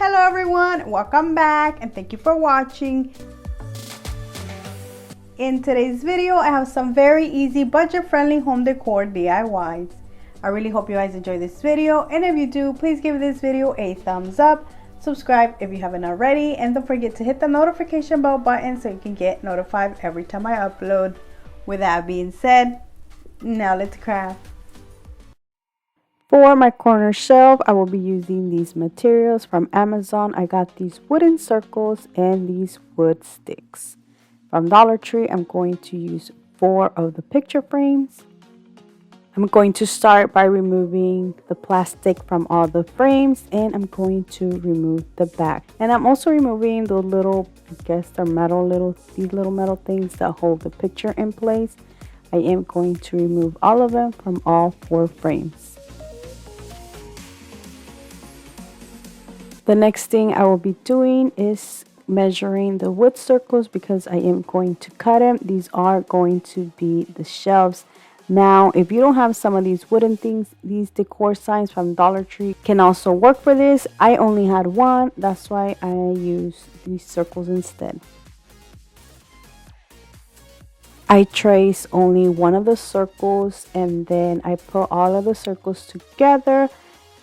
Hello everyone, welcome back and thank you for watching. In today's video, I have some very easy budget-friendly home decor DIYs. I really hope you guys enjoy this video, and if you do, please give this video a thumbs up, subscribe if you haven't already, and don't forget to hit the notification bell button so you can get notified every time I upload. With that being said, now let's craft. For my corner shelf, I will be using these materials from Amazon. I got these wooden circles and these wood sticks. From Dollar Tree, I'm going to use 4 of the picture frames. I'm going to start by removing the plastic from all the frames, and I'm going to remove the back. And I'm also removing the little, I guess they're metal, these little metal things that hold the picture in place. I am going to remove all of them from all 4 frames. The next thing I will be doing is measuring the wood circles because I am going to cut them. These are going to be the shelves. Now, if you don't have some of these wooden things, these decor signs from Dollar Tree can also work for this. I only had one, that's why I use these circles instead. I trace only one of the circles and then I put all of the circles together.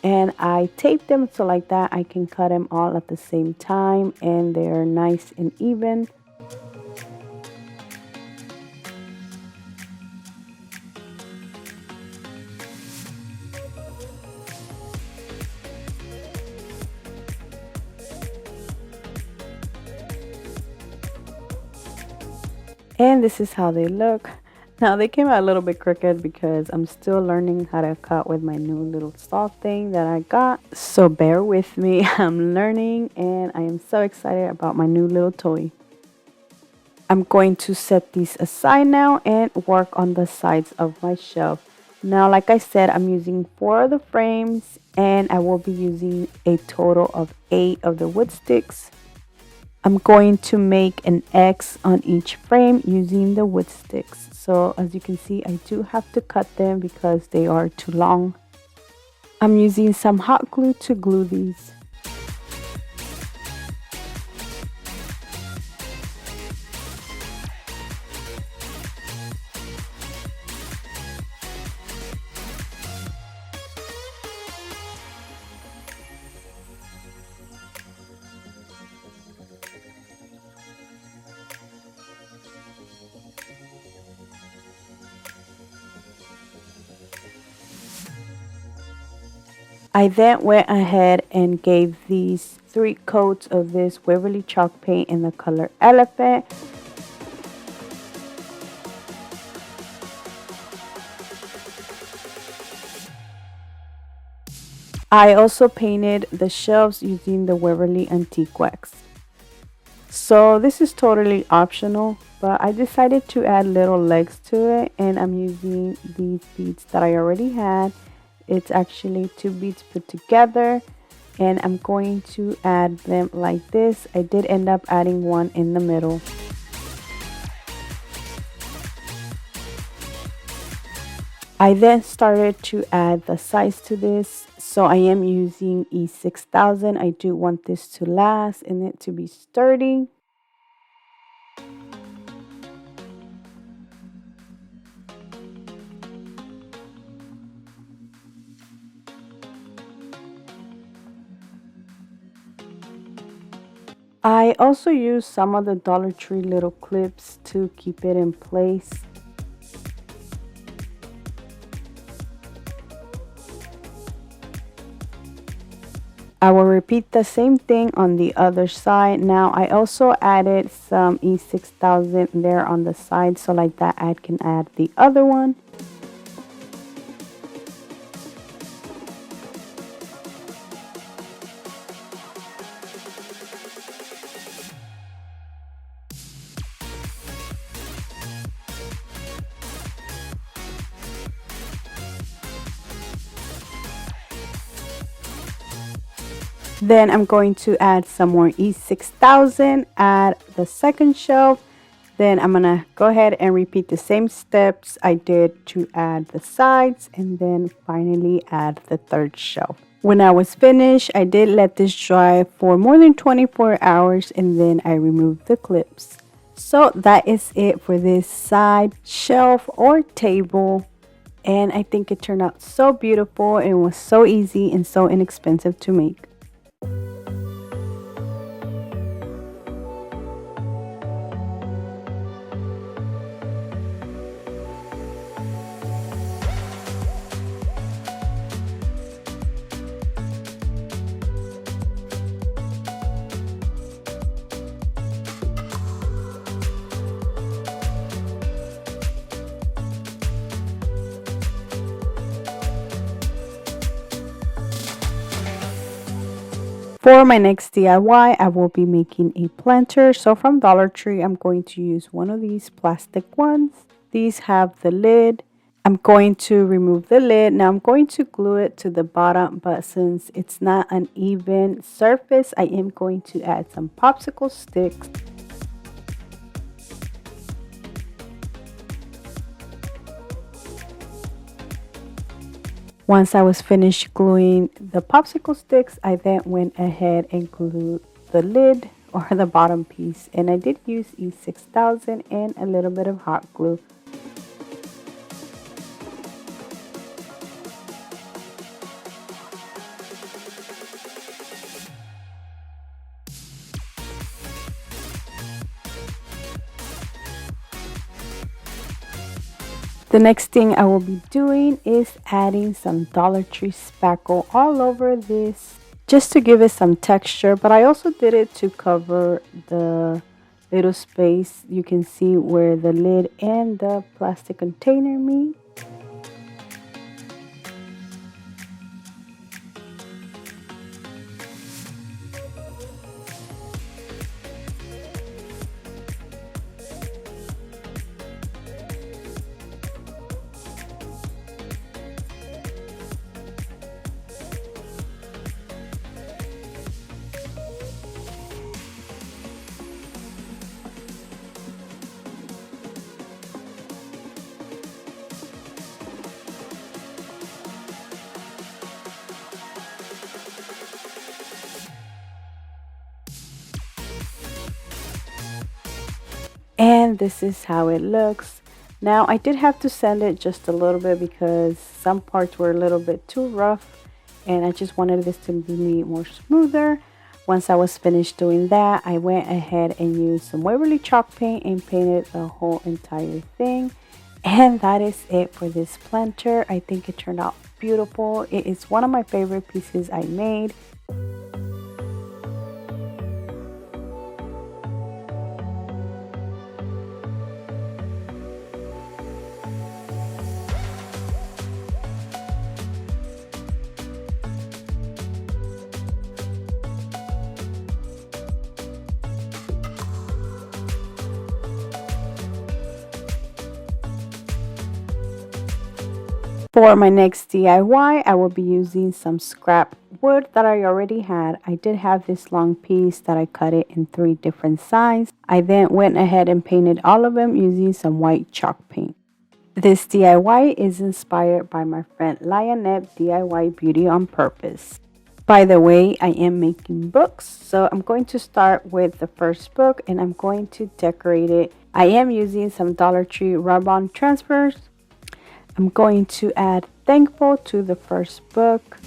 And I tape them so like that I can cut them all at the same time and they're nice and even. And this is how they look. Now they came out a little bit crooked because I'm still learning how to cut with my new little saw thing that I got. So bear with me, I'm learning and I am so excited about my new little toy. I'm going to set these aside now and work on the sides of my shelf. Now like I said, I'm using 4 of the frames and I will be using a total of 8 of the wood sticks. I'm going to make an X on each frame using the wood sticks. So as you can see, I do have to cut them because they are too long. I'm using some hot glue to glue these. I then went ahead and gave these 3 coats of this Waverly chalk paint in the color Elephant. I also painted the shelves using the Waverly Antique Wax. So this is totally optional, but I decided to add little legs to it and I'm using these beads that I already had. It's actually 2 beads put together and I'm going to add them like this. I did end up adding one in the middle. I then started to add the sides to this. So I am using E6000. I do want this to last and it to be sturdy. I also use some of the Dollar Tree little clips to keep it in place. I will repeat the same thing on the other side. Now I also added some E6000 there on the side so like that I can add the other one. Then I'm going to add some more E6000 at the second shelf. Then I'm gonna go ahead and repeat the same steps I did to add the sides and then finally add the third shelf. When I was finished, I did let this dry for more than 24 hours and then I removed the clips. So that is it for this side shelf or table. And I think it turned out so beautiful and was so easy and so inexpensive to make. For my next DIY, I will be making a planter. So from Dollar Tree, I'm going to use one of these plastic ones. These have the lid. I'm going to remove the lid. Now I'm going to glue it to the bottom, but since it's not an even surface, I am going to add some popsicle sticks. Once I was finished gluing the popsicle sticks, I then went ahead and glued the lid or the bottom piece, and I did use E6000 and a little bit of hot glue. The next thing I will be doing is adding some Dollar Tree spackle all over this just to give it some texture, but I also did it to cover the little space you can see where the lid and the plastic container meet. And this is how it looks. Now I did have to sand it just a little bit because some parts were a little bit too rough and I just wanted this to be more smoother. Once I was finished doing that, I went ahead and used some Waverly chalk paint and painted the whole entire thing. And that is it for this planter. I think it turned out beautiful. It is one of my favorite pieces I made. For my next DIY, I will be using some scrap wood that I already had. I did have this long piece that I cut it in 3 different sizes. I then went ahead and painted all of them using some white chalk paint. This DIY is inspired by my friend Lionette DIY Beauty on Purpose. By the way, I am making books, so I'm going to start with the first book and I'm going to decorate it. I am using some Dollar Tree rub-on transfers. I'm going to add Thankful to the first book.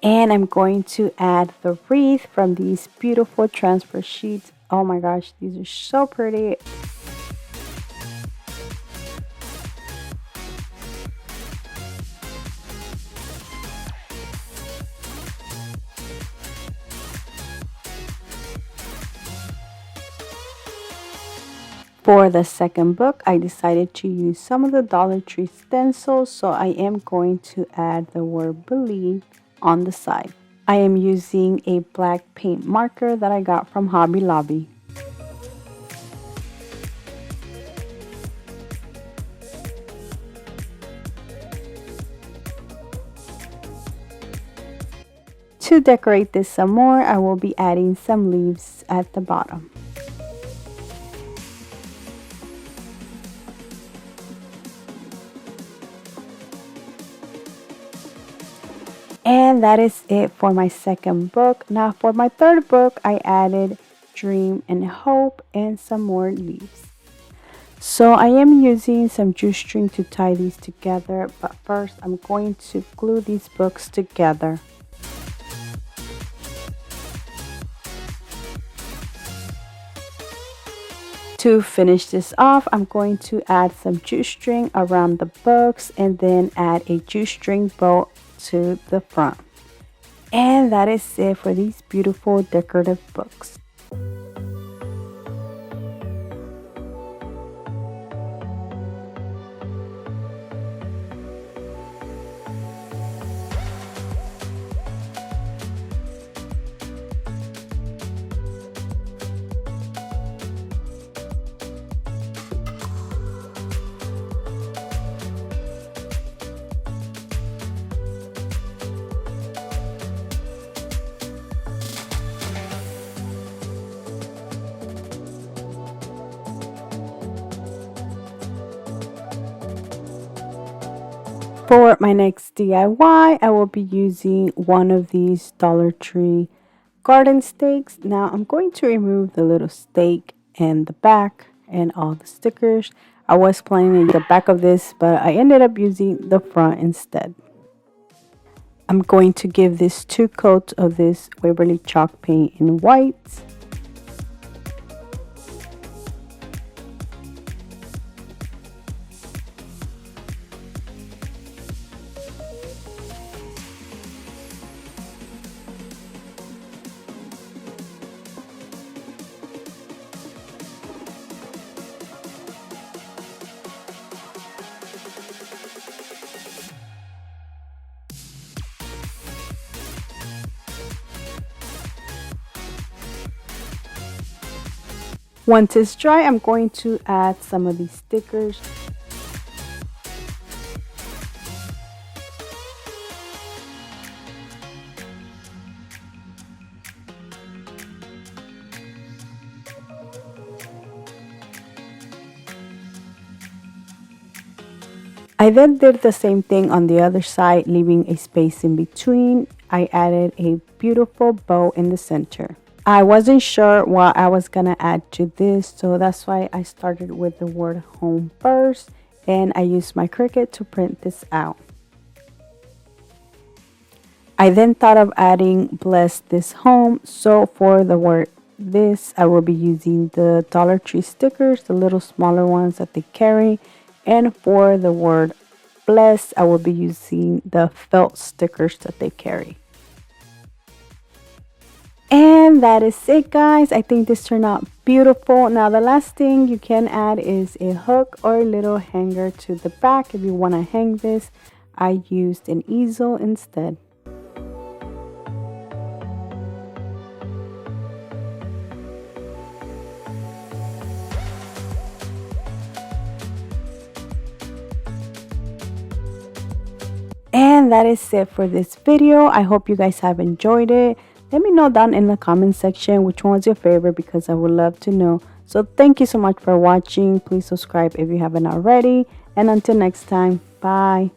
And I'm going to add the wreath from these beautiful transfer sheets. Oh my gosh, these are so pretty. For the second book, I decided to use some of the Dollar Tree stencils, so I am going to add the word believe on the side. I am using a black paint marker that I got from Hobby Lobby. To decorate this some more, I will be adding some leaves at the bottom. And that is it for my second book. Now for my third book, I added Dream and Hope and some more leaves. So I am using some juice string to tie these together, but first I'm going to glue these books together. To finish this off, I'm going to add some juice string around the books and then add a juice string bow to the front. And that is it for these beautiful decorative books. For my next DIY, I will be using one of these Dollar Tree garden stakes. Now I'm going to remove the little stake and the back and all the stickers. I was planning to use the back of this, but I ended up using the front instead. I'm going to give this 2 coats of this Waverly chalk paint in white. Once it's dry, I'm going to add some of these stickers. I then did the same thing on the other side, leaving a space in between. I added a beautiful bow in the center. I wasn't sure what I was gonna add to this, so that's why I started with the word home first, and I used my Cricut to print this out. I then thought of adding bless this home, so for the word this, I will be using the Dollar Tree stickers, the little smaller ones that they carry, and for the word bless, I will be using the felt stickers that they carry. And that is it, guys. I think this turned out beautiful. Now the last thing you can add is a hook or a little hanger to the back if you want to hang this. I used an easel instead. And that is it for this video. I hope you guys have enjoyed it. Let me know down in the comment section which one was your favorite, because I would love to know. So thank you so much for watching. Please subscribe if you haven't already. And until next time, bye.